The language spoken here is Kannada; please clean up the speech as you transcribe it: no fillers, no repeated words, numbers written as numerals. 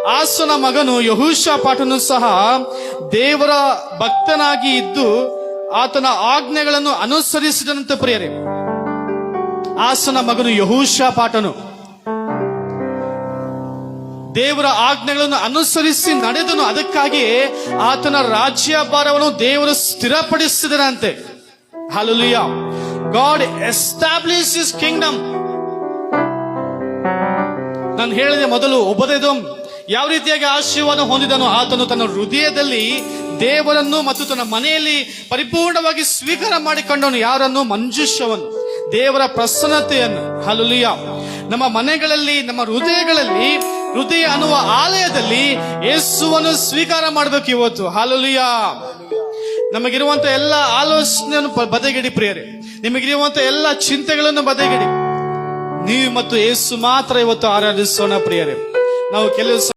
ಆಸನ ಮಗನು ಯೆಹೋಷಾಫಾಟನು ಸಹ ದೇವರ ಭಕ್ತನಾಗಿ ಇದ್ದು ಆತನ ಆಜ್ಞೆಗಳನ್ನು ಅನುಸರಿಸಿದಂತೆ ಪ್ರಿಯರೇ. ಆಸನ ಮಗನು ಯೆಹೋಷಾಫಾಟನು ದೇವರ ಆಜ್ಞೆಗಳನ್ನು ಅನುಸರಿಸಿ ನಡೆದನು. ಅದಕ್ಕಾಗಿ ಆತನ ರಾಜ್ಯಭಾರವನ್ನು ದೇವರು ಸ್ಥಿರಪಡಿಸಿದರಂತೆ. Hallelujah. God established his kingdom. ನಾನು ಹೇಳಿದೆ ಮೊದಲು, ಒಬೆದೆದೋಮ್ ಯಾವ ರೀತಿಯಾಗಿ ಆಶೀರ್ವಾದ ಹೊಂದಿದನು, ಆತನು ತನ್ನ ಹೃದಯದಲ್ಲಿ ದೇವರನ್ನು ಮತ್ತು ತನ್ನ ಮನೆಯಲ್ಲಿ ಪರಿಪೂರ್ಣವಾಗಿ ಸ್ವೀಕಾರ ಮಾಡಿಕೊಂಡವನು. ಯಾರನ್ನು? ಮಂಜುಷವನ್ನು, ದೇವರ ಪ್ರಸನ್ನತೆಯನ್ನು. ಹಲ್ಲೆಲೂಯಾ. ನಮ್ಮ ಮನೆಗಳಲ್ಲಿ, ನಮ್ಮ ಹೃದಯಗಳಲ್ಲಿ, ಹೃದಯ ಅನ್ನುವ ಆಲಯದಲ್ಲಿ ಯೇಸುವನ್ನು ಸ್ವೀಕಾರ ಮಾಡಬೇಕು ಇವತ್ತು. ಹಲ್ಲೆಲೂಯಾ. ನಮಗಿರುವಂತ ಎಲ್ಲ ಆಲೋಚನೆಯನ್ನು ಬದಿಗಿಡಿ ಪ್ರಿಯರೇ. ನಿಮಗಿರುವಂತ ಎಲ್ಲ ಚಿಂತೆಗಳನ್ನು ಬದಿಗಿಡಿ. ನೀವು ಮತ್ತು ಯೇಸು ಮಾತ್ರ ಇವತ್ತು ಆರಾಧಿಸೋಣ ಪ್ರಿಯರೇ. ನಾವು ಕೆಲವು